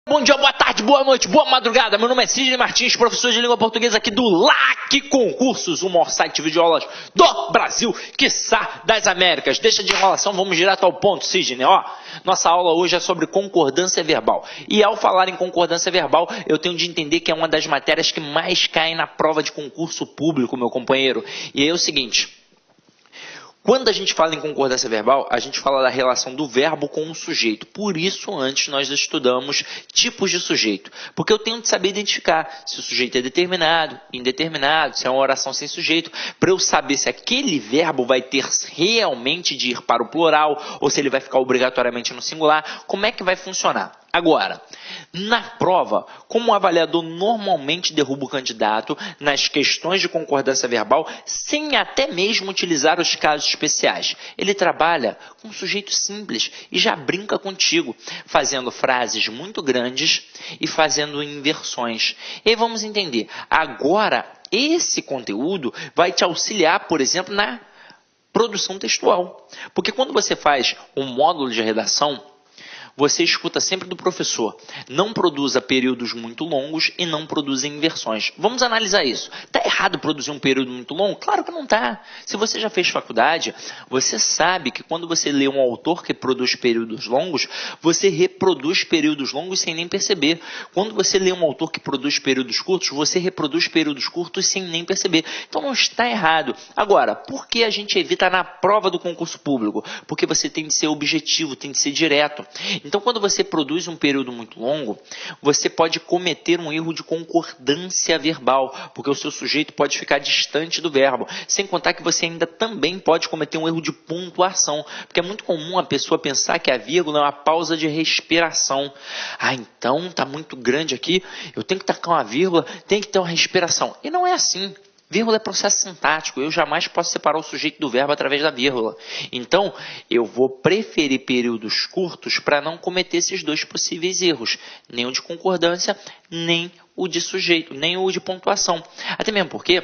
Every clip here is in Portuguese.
Bom dia, boa tarde, boa noite, boa madrugada. Meu nome é Sidney Martins, professor de língua portuguesa aqui do LAC Concursos, o maior site de videoaulas do Brasil, quiçá das Américas. Deixa de enrolação, vamos direto ao ponto, Sidney. Nossa aula hoje é sobre concordância verbal. E ao falar em concordância verbal, eu tenho de entender que é uma das matérias que mais caem na prova de concurso público, meu companheiro. E é o seguinte: quando a gente fala em concordância verbal, a gente fala da relação do verbo com o sujeito. Por isso, antes nós estudamos tipos de sujeito. Porque eu tenho de saber identificar se o sujeito é determinado, indeterminado, se é uma oração sem sujeito, para eu saber se aquele verbo vai ter realmente de ir para o plural ou se ele vai ficar obrigatoriamente no singular. Como é que vai funcionar? Agora, na prova, como o avaliador normalmente derruba o candidato nas questões de concordância verbal, sem até mesmo utilizar os casos especiais. Ele trabalha com um sujeito simples e já brinca contigo, fazendo frases muito grandes e fazendo inversões. E aí vamos entender. Agora, esse conteúdo vai te auxiliar, por exemplo, na produção textual. Porque quando você faz um módulo de redação, você escuta sempre do professor: não produza períodos muito longos e não produza inversões. Vamos analisar isso. Está errado produzir um período muito longo? Claro que não está. Se você já fez faculdade, você sabe que quando você lê um autor que produz períodos longos, você reproduz períodos longos sem nem perceber. Quando você lê um autor que produz períodos curtos, você reproduz períodos curtos sem nem perceber. Então não está errado. Agora, por que a gente evita na prova do concurso público? Porque você tem de ser objetivo, tem de ser direto. Então, quando você produz um período muito longo, você pode cometer um erro de concordância verbal, porque o seu sujeito pode ficar distante do verbo. Sem contar que você ainda também pode cometer um erro de pontuação, porque é muito comum a pessoa pensar que a vírgula é uma pausa de respiração. Então está muito grande aqui, eu tenho que tacar uma vírgula, tem que ter uma respiração. E não é assim. Vírgula é processo sintático, eu jamais posso separar o sujeito do verbo através da vírgula. Então, eu vou preferir períodos curtos para não cometer esses dois possíveis erros. Nem o de concordância, nem o de sujeito, nem o de pontuação. Até mesmo porque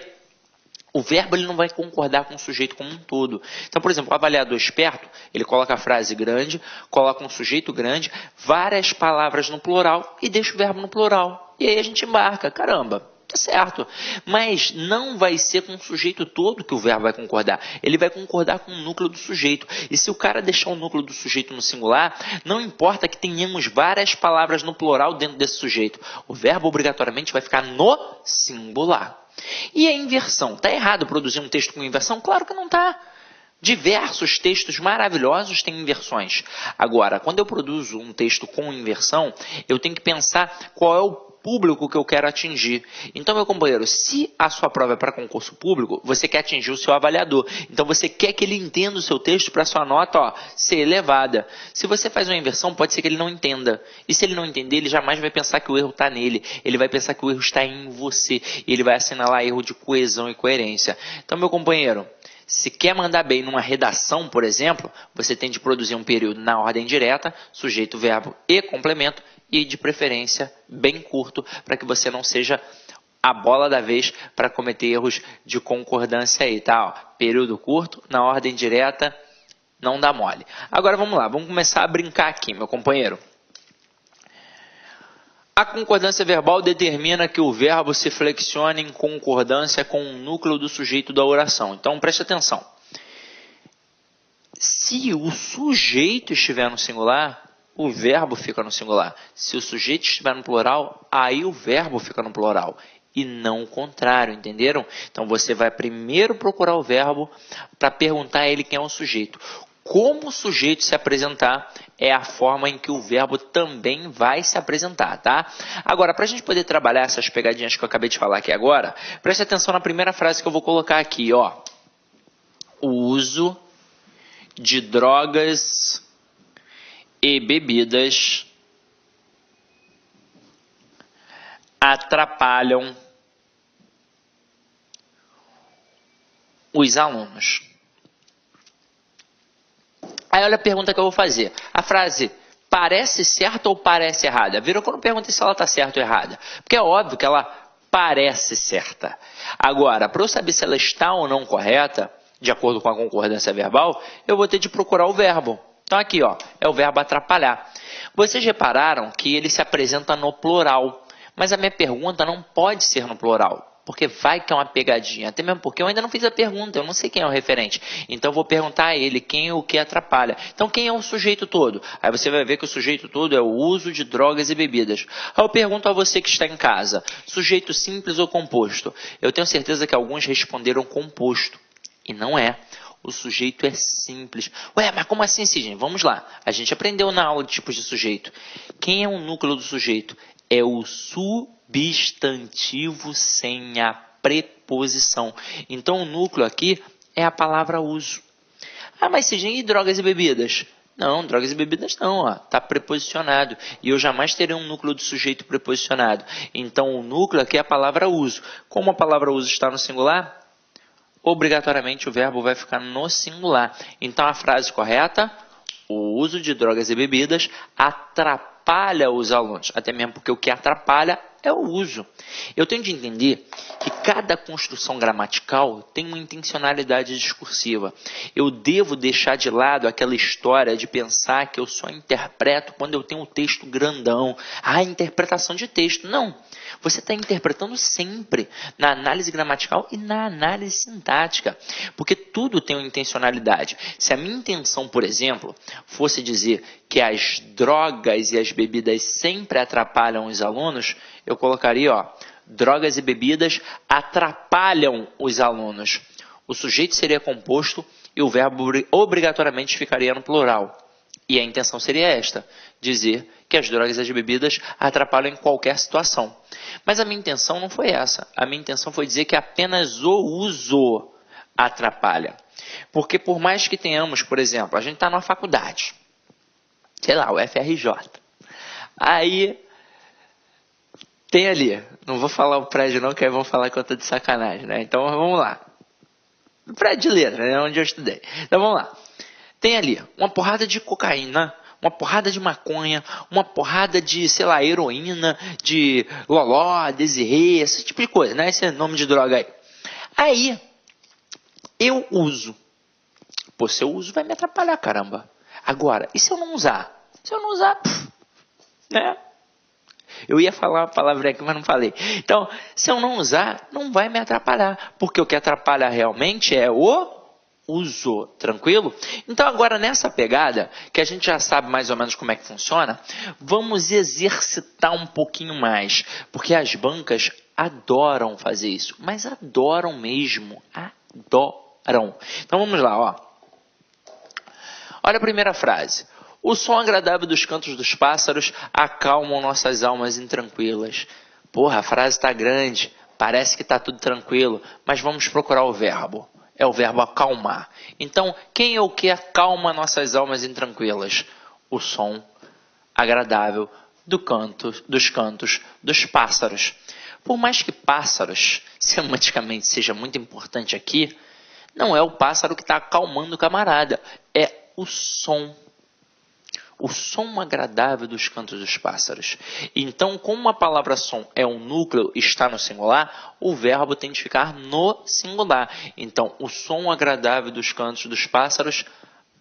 o verbo ele não vai concordar com o sujeito como um todo. Então, por exemplo, o avaliador esperto, ele coloca a frase grande, coloca um sujeito grande, várias palavras no plural e deixa o verbo no plural. E aí a gente embarca, caramba. Tá certo, mas não vai ser com o sujeito todo que o verbo vai concordar. Ele vai concordar com o núcleo do sujeito. E se o cara deixar o núcleo do sujeito no singular, não importa que tenhamos várias palavras no plural dentro desse sujeito. O verbo obrigatoriamente vai ficar no singular. E a inversão? Tá errado produzir um texto com inversão? Claro que não tá. Diversos textos maravilhosos têm inversões. Agora, quando eu produzo um texto com inversão, eu tenho que pensar qual é o público que eu quero atingir. Então, meu companheiro, se a sua prova é para concurso público, você quer atingir o seu avaliador. Então, você quer que ele entenda o seu texto para a sua nota ser elevada. Se você faz uma inversão, pode ser que ele não entenda. E se ele não entender, ele jamais vai pensar que o erro está nele. Ele vai pensar que o erro está em você. E ele vai assinalar erro de coesão e coerência. Então, meu companheiro, se quer mandar bem numa redação, por exemplo, você tem de produzir um período na ordem direta, sujeito, verbo e complemento, e de preferência bem curto, para que você não seja a bola da vez para cometer erros de concordância aí, tá? Período curto, na ordem direta, não dá mole. Agora vamos lá, vamos começar a brincar aqui, meu companheiro. A concordância verbal determina que o verbo se flexione em concordância com o núcleo do sujeito da oração. Então, preste atenção. Se o sujeito estiver no singular, o verbo fica no singular. Se o sujeito estiver no plural, aí o verbo fica no plural. E não o contrário, entenderam? Então, você vai primeiro procurar o verbo para perguntar a ele quem é o sujeito. Como o sujeito se apresentar é a forma em que o verbo também vai se apresentar, tá? Agora, para a gente poder trabalhar essas pegadinhas que eu acabei de falar aqui agora, preste atenção na primeira frase que eu vou colocar aqui, O uso de drogas e bebidas atrapalham os alunos. Aí olha a pergunta que eu vou fazer. A frase parece certa ou parece errada? Viram que eu não perguntei se ela está certa ou errada? Porque é óbvio que ela parece certa. Agora, para eu saber se ela está ou não correta, de acordo com a concordância verbal, eu vou ter de procurar o verbo. Então aqui, é o verbo atrapalhar. Vocês repararam que ele se apresenta no plural, mas a minha pergunta não pode ser no plural. Porque vai que é uma pegadinha, até mesmo porque eu ainda não fiz a pergunta, eu não sei quem é o referente. Então eu vou perguntar a ele quem é o que atrapalha. Então quem é o sujeito todo? Aí você vai ver que o sujeito todo é o uso de drogas e bebidas. Aí eu pergunto a você que está em casa, sujeito simples ou composto? Eu tenho certeza que alguns responderam composto, e não é. O sujeito é simples. Ué, mas como assim, Sidney? Vamos lá. A gente aprendeu na aula de tipos de sujeito. Quem é o núcleo do sujeito? É o substantivo sem a preposição. Então, o núcleo aqui é a palavra uso. Ah, mas Sidney, e drogas e bebidas? Não, drogas e bebidas não, ó, tá preposicionado. E eu jamais terei um núcleo do sujeito preposicionado. Então, o núcleo aqui é a palavra uso. Como a palavra uso está no singular, obrigatoriamente o verbo vai ficar no singular. Então, a frase correta, o uso de drogas e bebidas atrapalha os alunos. Até mesmo porque o que atrapalha é o uso. Eu tenho de entender que cada construção gramatical tem uma intencionalidade discursiva. Eu devo deixar de lado aquela história de pensar que eu só interpreto quando eu tenho um texto grandão. Ah, interpretação de texto. Não. Você está interpretando sempre na análise gramatical e na análise sintática, porque tudo tem uma intencionalidade. Se a minha intenção, por exemplo, fosse dizer que as drogas e as bebidas sempre atrapalham os alunos, eu colocaria, ó, drogas e bebidas atrapalham os alunos. O sujeito seria composto e o verbo obrigatoriamente ficaria no plural. E a intenção seria esta, dizer que as drogas e as bebidas atrapalham em qualquer situação. Mas a minha intenção não foi essa. A minha intenção foi dizer que apenas o uso atrapalha. Porque por mais que tenhamos, por exemplo, a gente está numa faculdade, sei lá, o FRJ. Aí tem ali, não vou falar o prédio não, que aí vão falar que eu estou de sacanagem, né? Então vamos lá. O prédio de letra, né? Onde eu estudei. Então vamos lá. Tem ali uma porrada de cocaína, uma porrada de maconha, uma porrada de, sei lá, heroína, de loló, desirê, esse tipo de coisa, né? Esse é nome de droga aí. Aí, eu uso. Pô, se eu uso vai me atrapalhar, caramba. Agora, e se eu não usar? Se eu não usar, né? Eu ia falar uma palavra aqui, mas não falei. Então, se eu não usar, não vai me atrapalhar. Porque o que atrapalha realmente é o uso, tranquilo? Então agora nessa pegada, que a gente já sabe mais ou menos como é que funciona, vamos exercitar um pouquinho mais, porque as bancas adoram fazer isso, mas adoram mesmo, adoram. Então vamos lá, ó. Olha a primeira frase. O som agradável dos cantos dos pássaros acalmam nossas almas intranquilas. Porra, a frase está grande, parece que está tudo tranquilo, mas vamos procurar o verbo. É o verbo acalmar. Então, quem é o que acalma nossas almas intranquilas? O som agradável dos cantos dos pássaros. Por mais que pássaros semanticamente seja muito importante aqui, não é o pássaro que está acalmando o camarada, é o som. O som agradável dos cantos dos pássaros. Então, como a palavra som é um núcleo e está no singular, o verbo tem de ficar no singular. Então, o som agradável dos cantos dos pássaros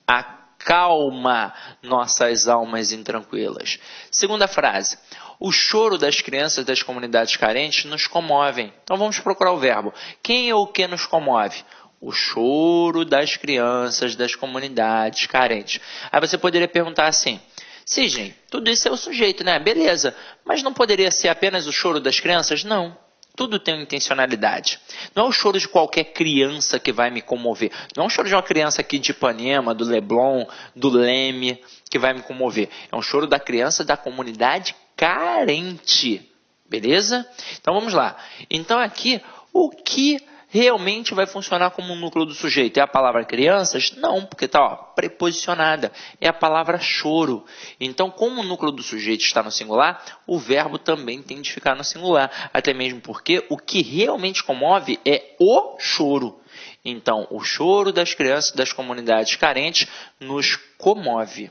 acalma nossas almas intranquilas. Segunda frase. O choro das crianças das comunidades carentes nos comove. Então, vamos procurar o verbo. Quem ou o que nos comove? O choro das crianças das comunidades carentes. Aí você poderia perguntar assim, Sidney, tudo isso é o sujeito, né? Beleza, mas não poderia ser apenas o choro das crianças? Não. Tudo tem uma intencionalidade. Não é o choro de qualquer criança que vai me comover. Não é o choro de uma criança aqui de Ipanema, do Leblon, do Leme, que vai me comover. É um choro da criança da comunidade carente. Beleza? Então vamos lá. Então aqui, o que realmente vai funcionar como um núcleo do sujeito? É a palavra crianças? Não, porque está preposicionada. É a palavra choro. Então, como o núcleo do sujeito está no singular, o verbo também tem de ficar no singular. Até mesmo porque o que realmente comove é o choro. Então, o choro das crianças das comunidades carentes nos comove.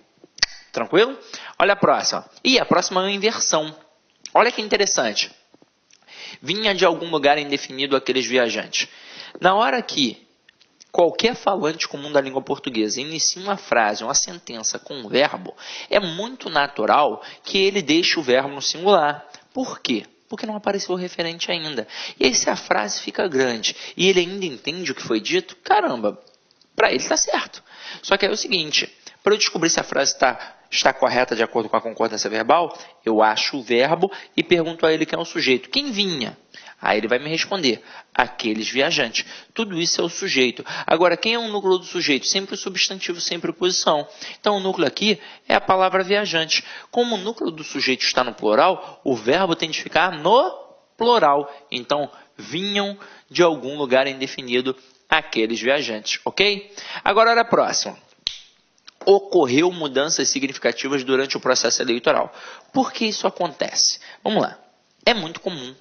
Tranquilo? Olha a próxima. E a próxima é uma inversão. Olha que interessante. Vinha de algum lugar indefinido aqueles viajantes. Na hora que qualquer falante comum da língua portuguesa inicia uma frase, uma sentença com um verbo, é muito natural que ele deixe o verbo no singular. Por quê? Porque não apareceu o referente ainda. E aí, se a frase fica grande e ele ainda entende o que foi dito, caramba, para ele está certo. Só que aí é o seguinte, para eu descobrir se a frase está correta de acordo com a concordância verbal, eu acho o verbo e pergunto a ele quem é o sujeito. Quem vinha? Aí ele vai me responder, aqueles viajantes. Tudo isso é o sujeito. Agora, quem é o núcleo do sujeito? Sempre o substantivo, sem preposição. Então, o núcleo aqui é a palavra viajante. Como o núcleo do sujeito está no plural, o verbo tem de ficar no plural. Então, vinham de algum lugar indefinido aqueles viajantes, ok? Agora, olha a próxima. Ocorreu mudanças significativas durante o processo eleitoral. Por que isso acontece? Vamos lá. É muito comum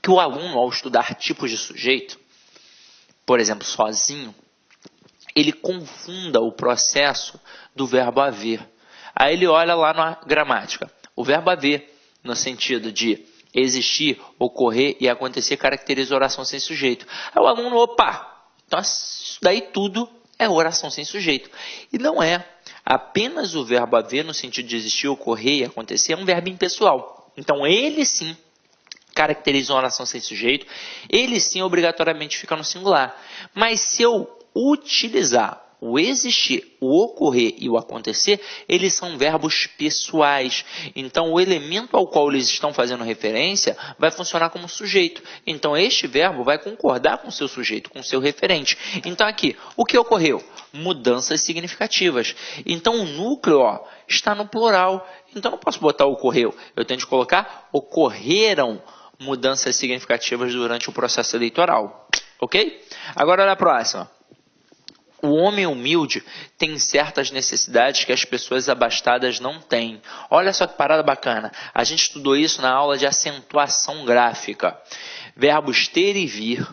que o aluno, ao estudar tipos de sujeito, por exemplo, sozinho, ele confunda o processo do verbo haver. Aí ele olha lá na gramática. O verbo haver, no sentido de existir, ocorrer e acontecer, caracteriza oração sem sujeito. Aí o aluno, opa, então isso daí tudo é oração sem sujeito. E não é. Apenas o verbo haver, no sentido de existir, ocorrer e acontecer, é um verbo impessoal. Então ele sim caracteriza uma oração sem sujeito, ele sim obrigatoriamente fica no singular. Mas se eu utilizar o existir, o ocorrer e o acontecer, eles são verbos pessoais. Então, o elemento ao qual eles estão fazendo referência vai funcionar como sujeito. Então, este verbo vai concordar com o seu sujeito, com o seu referente. Então, aqui, o que ocorreu? Mudanças significativas. Então, o núcleo está no plural. Então, não posso botar ocorreu. Eu tenho de colocar ocorreram mudanças significativas durante o processo eleitoral. Ok? Agora, olha a próxima. O homem humilde tem certas necessidades que as pessoas abastadas não têm. Olha só que parada bacana. A gente estudou isso na aula de acentuação gráfica. Verbos ter e vir,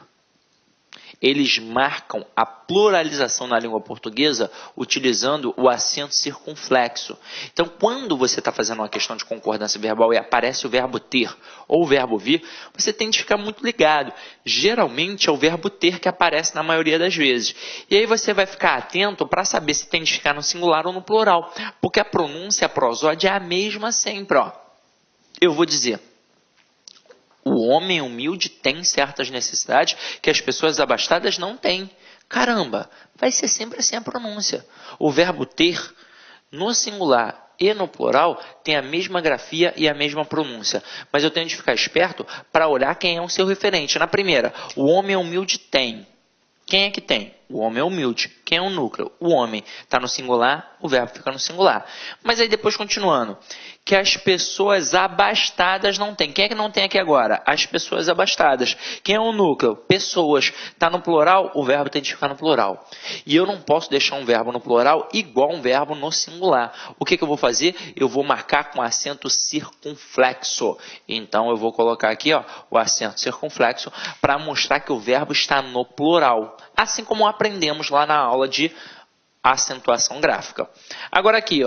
eles marcam a pluralização na língua portuguesa utilizando o acento circunflexo. Então, quando você está fazendo uma questão de concordância verbal e aparece o verbo ter ou o verbo vir, você tem de ficar muito ligado. Geralmente é o verbo ter que aparece na maioria das vezes. E aí você vai ficar atento para saber se tem de ficar no singular ou no plural. Porque a pronúncia, a prosódia é a mesma sempre. Eu vou dizer. O homem humilde tem certas necessidades que as pessoas abastadas não têm. Caramba, vai ser sempre assim a pronúncia. O verbo ter, no singular e no plural, tem a mesma grafia e a mesma pronúncia. Mas eu tenho de ficar esperto para olhar quem é o seu referente. Na primeira, o homem humilde tem. Quem é que tem? O homem é humilde. Quem é o núcleo? O homem. Está no singular, o verbo fica no singular. Mas aí depois continuando. Que as pessoas abastadas não têm. Quem é que não tem aqui agora? As pessoas abastadas. Quem é o núcleo? Pessoas. Está no plural, o verbo tem de ficar no plural. E eu não posso deixar um verbo no plural igual um verbo no singular. O que eu vou fazer? Eu vou marcar com acento circunflexo. Então eu vou colocar aqui o acento circunflexo para mostrar que o verbo está no plural. Assim como aprendemos lá na aula de acentuação gráfica. Agora aqui,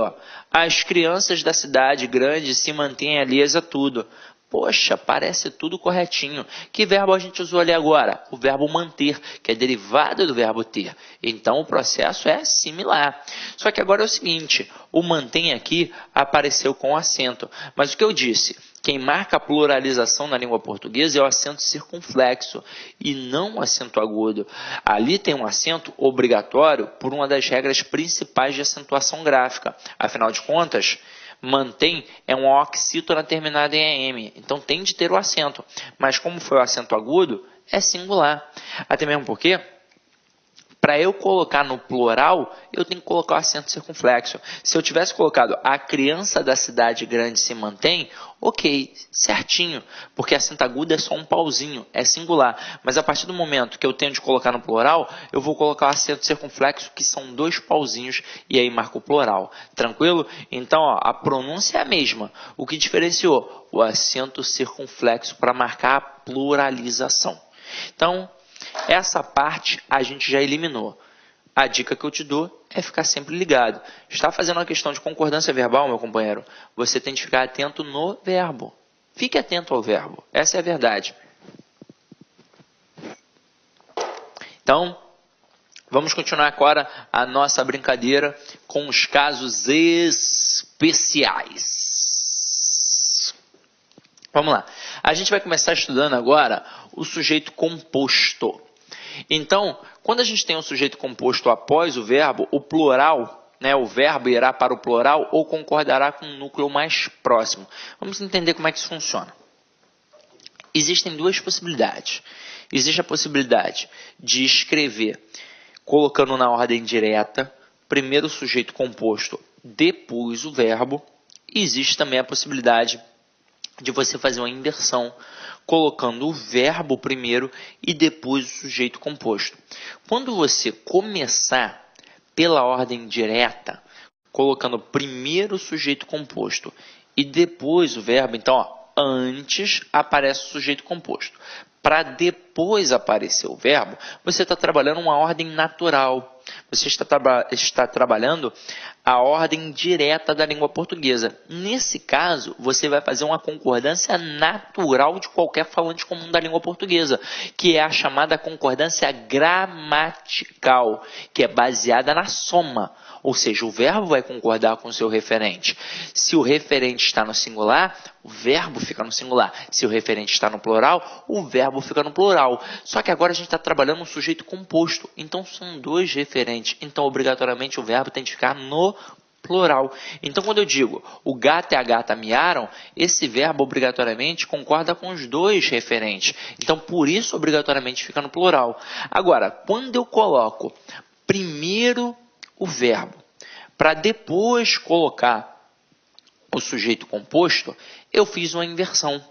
as crianças da cidade grande se mantêm alheias a tudo. Poxa, parece tudo corretinho. Que verbo a gente usou ali agora? O verbo manter, que é derivado do verbo ter. Então, o processo é similar. Só que agora é o seguinte, o mantém aqui apareceu com acento. Mas o que eu disse? Quem marca a pluralização na língua portuguesa é o acento circunflexo e não o acento agudo. Ali tem um acento obrigatório por uma das regras principais de acentuação gráfica. Afinal de contas, mantém é uma oxítona terminada em AM, então tem de ter o acento. Mas como foi o acento agudo, é singular. Até mesmo porque, para eu colocar no plural, eu tenho que colocar o acento circunflexo. Se eu tivesse colocado a criança da cidade grande se mantém, ok, certinho, porque acento agudo é só um pauzinho, é singular. Mas a partir do momento que eu tenho de colocar no plural, eu vou colocar o acento circunflexo, que são 2 pauzinhos, e aí marco o plural. Tranquilo? Então, a pronúncia é a mesma. O que diferenciou? O acento circunflexo para marcar a pluralização. Então, essa parte a gente já eliminou. A dica que eu te dou é ficar sempre ligado. Está fazendo uma questão de concordância verbal, meu companheiro? Você tem de ficar atento no verbo. Fique atento ao verbo. Essa é a verdade. Então, vamos continuar agora a nossa brincadeira com os casos especiais. Vamos lá. A gente vai começar estudando agora o sujeito composto. Então, quando a gente tem um sujeito composto após o verbo, o plural, né, o verbo irá para o plural ou concordará com o núcleo mais próximo. Vamos entender como é que isso funciona. Existem duas possibilidades. Existe a possibilidade de escrever colocando na ordem direta, primeiro o sujeito composto, depois o verbo. E existe também a possibilidade de você fazer uma inversão, colocando o verbo primeiro e depois o sujeito composto. Quando você começar pela ordem direta, colocando primeiro o sujeito composto e depois o verbo, então, antes aparece o sujeito composto. Para depois aparecer o verbo, você está trabalhando uma ordem natural. Você está trabalhando a ordem direta da língua portuguesa. Nesse caso, você vai fazer uma concordância natural de qualquer falante comum da língua portuguesa, que é a chamada concordância gramatical, que é baseada na soma. Ou seja, o verbo vai concordar com o seu referente. Se o referente está no singular, o verbo fica no singular. Se o referente está no plural, o verbo fica no plural. Só que agora a gente está trabalhando um sujeito composto. Então, são dois referentes. Então, obrigatoriamente, o verbo tem que ficar no plural. Então, quando eu digo o gato e a gata miaram, esse verbo obrigatoriamente concorda com os dois referentes. Então, por isso, obrigatoriamente fica no plural. Agora, quando eu coloco primeiro o verbo, para depois colocar o sujeito composto, eu fiz uma inversão.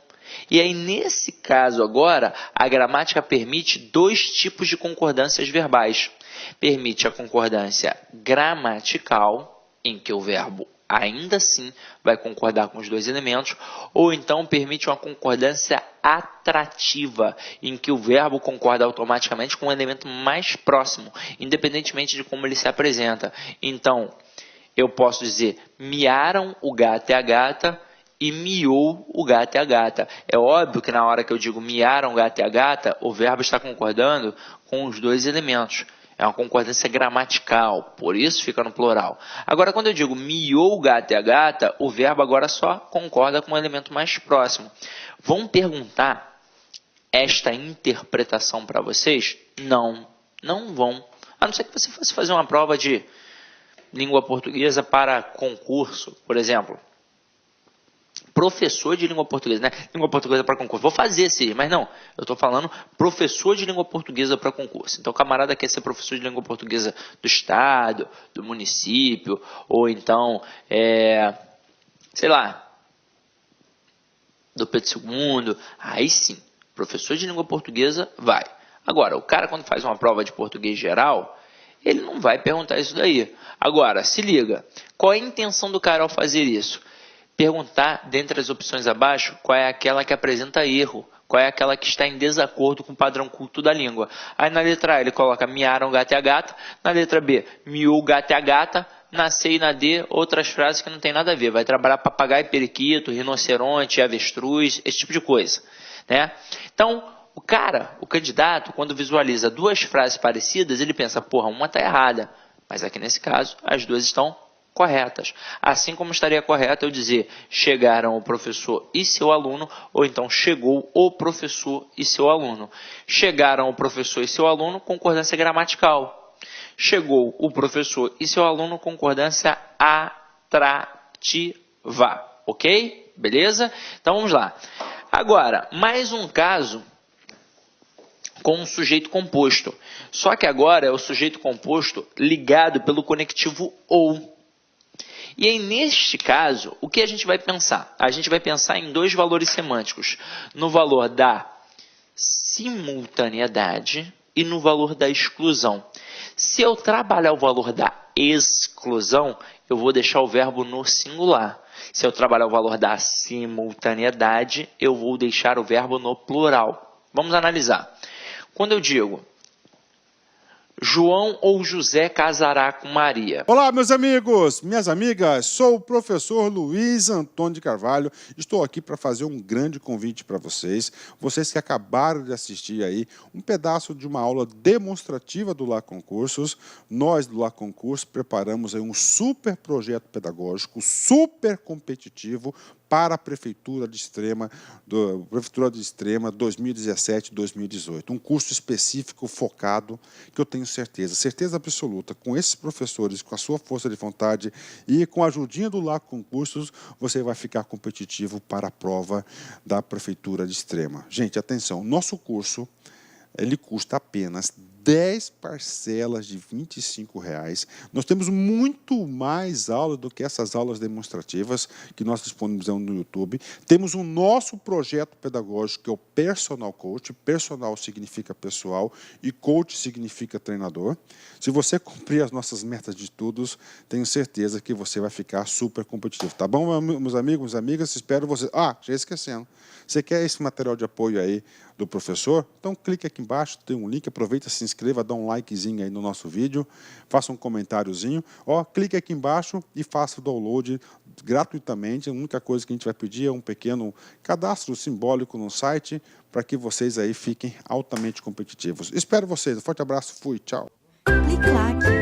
E aí, nesse caso agora, a gramática permite dois tipos de concordâncias verbais. Permite a concordância gramatical, em que o verbo ainda assim vai concordar com os dois elementos, ou então permite uma concordância atrativa, em que o verbo concorda automaticamente com o elemento mais próximo, independentemente de como ele se apresenta. Então, eu posso dizer, miaram o gato e a gata, e miou o gato e a gata. É óbvio que na hora que eu digo miaram o gato e a gata, o verbo está concordando com os dois elementos. É uma concordância gramatical, por isso fica no plural. Agora, quando eu digo miou o gato e a gata, o verbo agora só concorda com o elemento mais próximo. Vão perguntar esta interpretação para vocês? Não, não vão. A não ser que você fosse fazer uma prova de língua portuguesa para concurso, por exemplo. Professor de língua portuguesa, né? Língua portuguesa para concurso. Vou fazer sim, mas não. Eu estou falando professor de língua portuguesa para concurso. Então, o camarada quer ser professor de língua portuguesa do estado, do município, ou então, sei lá, do Pedro II. Aí sim, professor de língua portuguesa vai. Agora, o cara quando faz uma prova de português geral, ele não vai perguntar isso daí. Agora, se liga, qual é a intenção do cara ao fazer isso? Perguntar, dentre as opções abaixo, qual é aquela que apresenta erro, qual é aquela que está em desacordo com o padrão culto da língua. Aí na letra A ele coloca miaram o gato e a gata, na letra B, miou o gato e a gata, na C e na D, outras frases que não tem nada a ver. Vai trabalhar papagaio, periquito, rinoceronte, avestruz, esse tipo de coisa, né? Então, o candidato, quando visualiza duas frases parecidas, ele pensa, porra, uma está errada. Mas aqui nesse caso, as duas estão corretas. Assim como estaria correto eu dizer chegaram o professor e seu aluno, ou então chegou o professor e seu aluno. Chegaram o professor e seu aluno, concordância gramatical. Chegou o professor e seu aluno, concordância atrativa. Ok? Beleza? Então vamos lá. Agora, mais um caso com um sujeito composto. Só que agora é o sujeito composto ligado pelo conectivo ou. E aí, neste caso, o que a gente vai pensar? A gente vai pensar em dois valores semânticos. No valor da simultaneidade e no valor da exclusão. Se eu trabalhar o valor da exclusão, eu vou deixar o verbo no singular. Se eu trabalhar o valor da simultaneidade, eu vou deixar o verbo no plural. Vamos analisar. Quando eu digo João ou José casará com Maria? Olá, meus amigos, minhas amigas, sou o professor Luiz Antônio de Carvalho. Estou aqui para fazer um grande convite para vocês que acabaram de assistir aí um pedaço de uma aula demonstrativa do Lá Concursos. Nós do Lá Concursos preparamos aí um super projeto pedagógico, super competitivo para a Prefeitura de Extrema 2017-2018. Um curso específico, focado, que eu tenho certeza absoluta, com esses professores, com a sua força de vontade e com a ajudinha do Lá Concursos, você vai ficar competitivo para a prova da Prefeitura de Extrema. Gente, atenção, nosso curso, ele custa apenas 10 parcelas de R$25. Nós temos muito mais aulas do que essas aulas demonstrativas que nós disponibilizamos no YouTube. Temos o nosso projeto pedagógico, que é o Personal Coach. Personal significa pessoal e coach significa treinador. Se você cumprir as nossas metas de estudos, tenho certeza que você vai ficar super competitivo. Tá bom, meus amigos, minhas amigas? Espero você... já esquecendo. Você quer esse material de apoio aí do professor? Então clique aqui embaixo, tem um link, aproveita, se inscreva, dá um likezinho aí no nosso vídeo, faça um comentáriozinho, clique aqui embaixo e faça o download gratuitamente. A única coisa que a gente vai pedir é um pequeno cadastro simbólico no site para que vocês aí fiquem altamente competitivos. Espero vocês, um forte abraço, fui, tchau. Clique like.